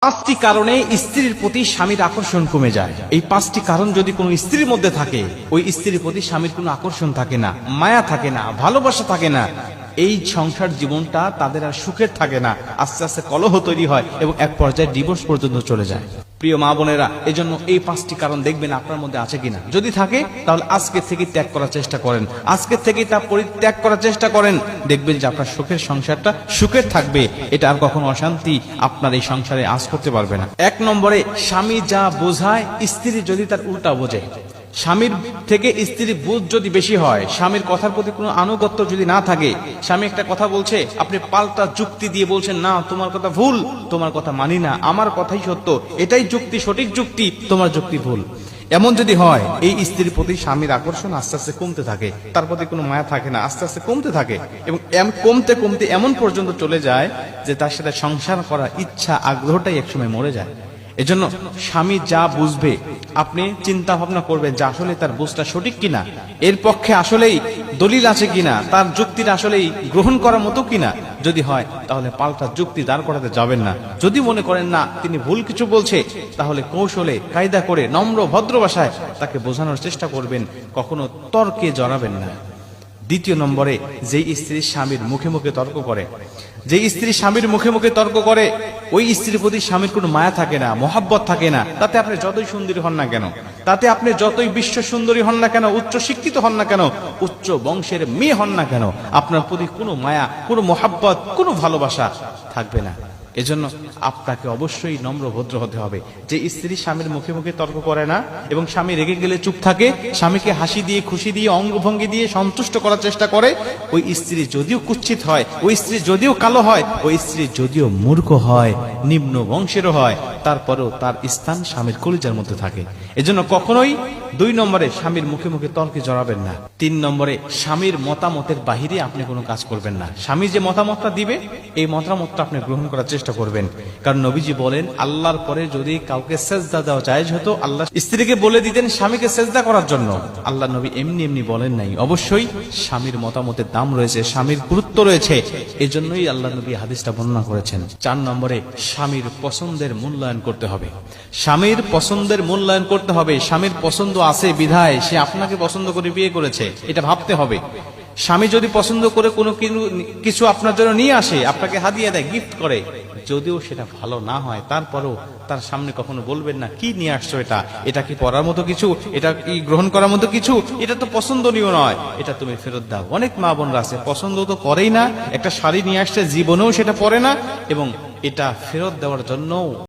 পাঁচটি কারণে স্ত্রীর প্রতি স্বামীর আকর্ষণ কমে যায়। এই পাঁচটি কারণ যদি কোনো স্ত্রীর মধ্যে থাকে, ওই স্ত্রীর প্রতি স্বামীর কোনো আকর্ষণ থাকে না, মায়া থাকে না, ভালোবাসা থাকে না, এই সংসার জীবনটা তাদের আর সুখের থাকে না, আস্তে আস্তে কলহ তৈরি হয় এবং এক পর্যায়ে ডিভোর্স পর্যন্ত চলে যায়। প্রিয় মা বোনেরা, এজন্য এই পাঁচটি কারণ দেখবেন আপনার মধ্যে আছে কিনা। যদি থাকে তাহলে আজকে থেকে ত্যাগ করার চেষ্টা করেন, আজকে থেকে তা পরিত্যাগ করার চেষ্টা করেন। দেখবেন যে আপনার সুখের সংসারটা সুখের থাকবে, এটা আর কখনো অশান্তি আপনার এই সংসারে আজ করতে পারবে না। এক নম্বরে, স্বামী যা বোঝায় স্ত্রী যদি তার উল্টা বোঝে। স্বামীর থেকে স্ত্রীর বুঝ যদি বেশি হয়, স্বামীর কথার প্রতি কোনো আনুগত্য যদি না থাকে, স্বামী একটা কথা বলছে, আপনি পাল্টা যুক্তি দিয়ে বলছেন না তোমার কথা ভুল, তোমার কথা মানি না, আমার কথাই সত্য, এটাই যুক্তি, সঠিক যুক্তি, তোমার যুক্তি ভুল, এমন যদি হয়, এই স্ত্রীর প্রতি স্বামীর আকর্ষণ আস্তে আস্তে কমতে থাকে, তার প্রতি কোনো মায়া থাকে না, আস্তে আস্তে কমতে থাকে এবং কমতে কমতে এমন পর্যন্ত চলে যায় যে তার সাথে সংসার করার ইচ্ছা, আগ্রহটাই একসময় মরে যায়। এজন্য স্বামী যা বুঝবে আপনি চিন্তা ভাবনা করবেন যে আসলে তার বুঝটা সঠিক কিনা, এর পক্ষে আসলেই দলিল আছে কিনা, তার যুক্তিটা আসলেই গ্রহণ করার মতো কিনা। যদি হয় তাহলে পাল্টা যুক্তি দাঁড় করাতে যাবেন না। যদি মনে করেন না তিনি ভুল কিছু বলছে, তাহলে কৌশলে কায়দা করে নম্র ভদ্র ভাষায় তাকে বোঝানোর চেষ্টা করবেন, কখনো তর্কে জড়াবেন না। দ্বিতীয় নম্বরে, যেই স্ত্রী স্বামীর মুখে মুখে তর্ক করে, যে স্ত্রী স্বামীর মুখে মুখে তর্ক করে, ওই স্ত্রীর প্রতি স্বামীর কোনো মায়া থাকে না, মহাব্বত থাকে না। তাতে আপনি যতই সুন্দরী হন না কেন, তাতে আপনি যতই বিশ্ব সুন্দরী হন না কেন, উচ্চ শিক্ষিত হন না কেন, উচ্চ বংশের মেয়ে হন না কেন, আপনার প্রতি কোনো মায়া, কোনো মহাব্বত, কোনো ভালোবাসা থাকবে না। এজন্য আপনাকে অবশ্যই নম্র ভদ্র হতে হবে। যে স্ত্রী স্বামীর মুখে মুখে তর্ক করে না এবং স্বামী রেগে গেলে চুপ থাকে, স্বামীকে হাসি দিয়ে, খুশি দিয়ে, অঙ্গভঙ্গি দিয়ে সন্তুষ্ট করার চেষ্টা করে, ওই স্ত্রী যদিও কুৎসিত হয়, ওই স্ত্রী যদিও কালো হয়, ওই স্ত্রী যদিও মূর্খ হয়, নিম্ন বংশেরও হয়, তারপরেও তার স্থান স্বামীর কলিজার মধ্যে থাকে। এজন্য কখনোই দুই নম্বরে স্বামীর মুখে মুখে তর্কে জড়াবেন না। তিন নম্বরে, স্বামীর মতামতের বাহিরে আপনি কোনো কাজ করবেন না। স্বামী যে মতামতটা দিবে, এই মতামতটা আপনি গ্রহণ করার চেষ্টা করবেন। কারণ নবীজি বলেন, আল্লাহর পরে যদি কাউকে সেজদা দেওয়া জায়েজ হতো, আল্লাহ স্ত্রীকে বলে দিতেন স্বামীকে সেজদা করার জন্য। আল্লাহ নবী এমনি এমনি বলেন নাই। অবশ্যই স্বামীর মতামতের দাম রয়েছে, স্বামীর গুরুত্ব রয়েছে, এজন্যই আল্লাহ নবী হাদিসটা বর্ণনা করেছেন। চার নম্বরে, স্বামীর পছন্দের মূল্যায়ন করতে হবে। স্বামীর পছন্দের মূল্যায়ন করতে হবে। স্বামীর পছন্দ আছে বিধায় সে আপনাকে পছন্দ করে বিয়ে করেছে, এটা ভাবতে হবে। স্বামী যদি পছন্দ করে কোনো কিছু আপনার জন্য নিয়ে আসে, আপনাকে হাদিয়া দেয়, গিফট করে, যদিও সেটা ভালো না হয়, তারপরও তার সামনে কখনো বলবেন না কি নিয়ে আসছো, এটা কি পড়ার মতো কিছু, এটা কি গ্রহণ করার মতো কিছু, এটা তো পছন্দনীয় নয়, এটা তুমি ফেরত দাও। অনেক মা বোনরা আছে পছন্দ তো করেই না, একটা শাড়ি নিয়ে আসছে জীবনেও সেটা পরে না এবং এটা ফেরত দেওয়ার জন্য